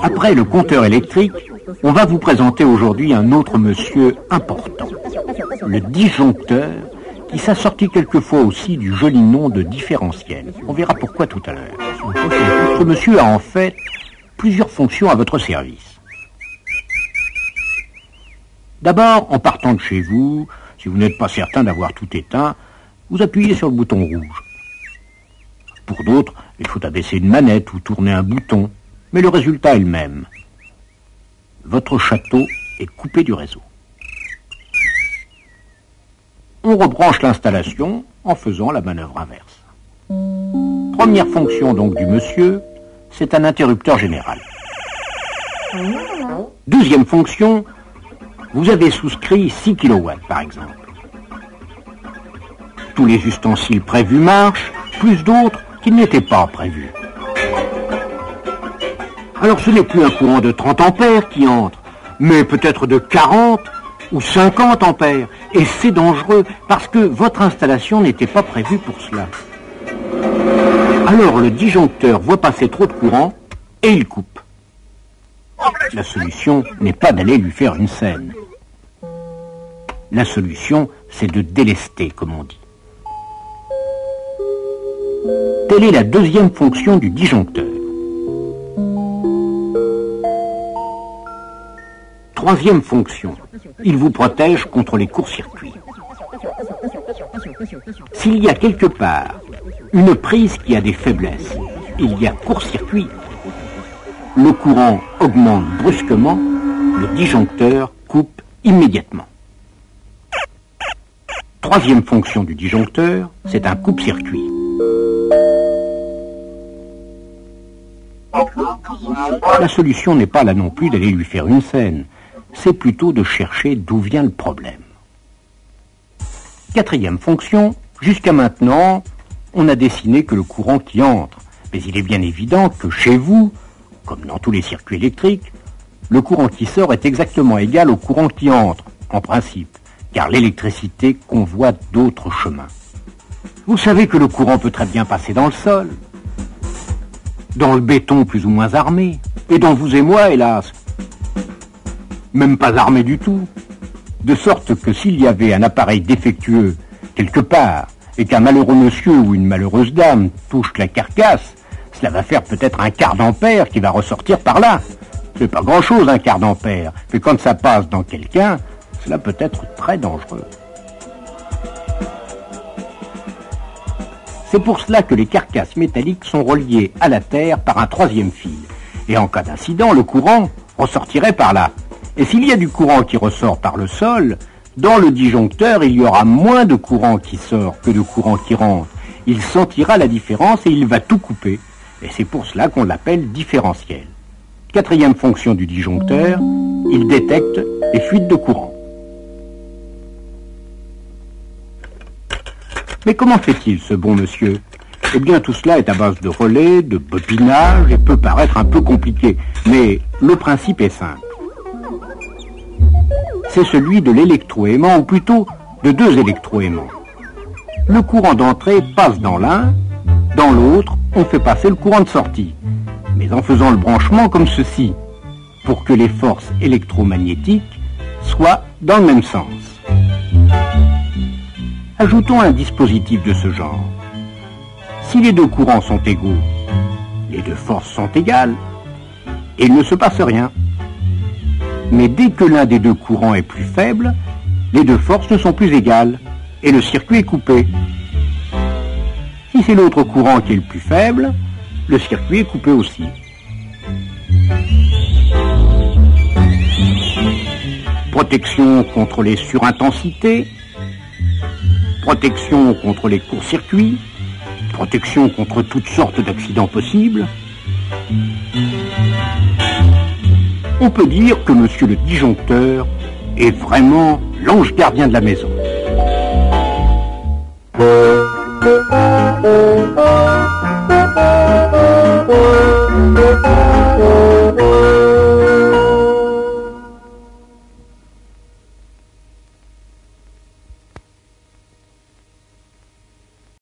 Après le compteur électrique, on va vous présenter aujourd'hui un autre monsieur important, le disjoncteur, qui s'assortit quelquefois aussi du joli nom de différentiel. On verra pourquoi tout à l'heure. Ce monsieur a en fait plusieurs fonctions à votre service. D'abord, en partant de chez vous, si vous n'êtes pas certain d'avoir tout éteint, vous appuyez sur le bouton rouge. Pour d'autres, il faut abaisser une manette ou tourner un bouton, mais le résultat est le même. Votre château est coupé du réseau. On rebranche l'installation en faisant la manœuvre inverse. Première fonction donc du monsieur, c'est un interrupteur général. Deuxième fonction, vous avez souscrit 6 kW par exemple. Tous les ustensiles prévus marchent, plus d'autres qui n'étaient pas prévus. Alors ce n'est plus un courant de 30 ampères qui entre, mais peut-être de 40 ou 50 ampères. Et c'est dangereux parce que votre installation n'était pas prévue pour cela. Alors le disjoncteur voit passer trop de courant et il coupe. La solution n'est pas d'aller lui faire une scène. La solution, c'est de délester, comme on dit. Telle est la deuxième fonction du disjoncteur. Troisième fonction, il vous protège contre les courts-circuits. S'il y a quelque part une prise qui a des faiblesses, il y a court-circuit. Le courant augmente brusquement, le disjoncteur coupe immédiatement. Troisième fonction du disjoncteur, c'est un coupe-circuit. La solution n'est pas là non plus d'aller lui faire une scène, c'est plutôt de chercher d'où vient le problème. Quatrième fonction, jusqu'à maintenant, on n'a dessiné que le courant qui entre, mais il est bien évident que chez vous, comme dans tous les circuits électriques, le courant qui sort est exactement égal au courant qui entre, en principe, car l'électricité convoite d'autres chemins. Vous savez que le courant peut très bien passer dans le sol, dans le béton plus ou moins armé, et dans vous et moi, hélas, même pas armé du tout, de sorte que s'il y avait un appareil défectueux quelque part, et qu'un malheureux monsieur ou une malheureuse dame touche la carcasse, cela va faire peut-être un quart d'ampère qui va ressortir par là. C'est pas grand-chose un quart d'ampère, mais quand ça passe dans quelqu'un, cela peut être très dangereux. C'est pour cela que les carcasses métalliques sont reliées à la terre par un troisième fil. Et en cas d'incident, le courant ressortirait par là. Et s'il y a du courant qui ressort par le sol, dans le disjoncteur, il y aura moins de courant qui sort que de courant qui rentre. Il sentira la différence et il va tout couper. Et c'est pour cela qu'on l'appelle différentiel. Quatrième fonction du disjoncteur, il détecte les fuites de courant. Mais comment fait-il, ce bon monsieur? Eh bien, tout cela est à base de relais, de bobinage, et peut paraître un peu compliqué. Mais le principe est simple. C'est celui de l'électroaimant, ou plutôt de deux électroaimants. Le courant d'entrée passe dans l'un, dans l'autre, on fait passer le courant de sortie. Mais en faisant le branchement comme ceci, pour que les forces électromagnétiques soient dans le même sens. Ajoutons un dispositif de ce genre. Si les deux courants sont égaux, les deux forces sont égales, et il ne se passe rien. Mais dès que l'un des deux courants est plus faible, les deux forces ne sont plus égales, et le circuit est coupé. Si c'est l'autre courant qui est le plus faible, le circuit est coupé aussi. Protection contre les surintensités, protection contre les courts-circuits, protection contre toutes sortes d'accidents possibles. On peut dire que monsieur le disjoncteur est vraiment l'ange gardien de la maison.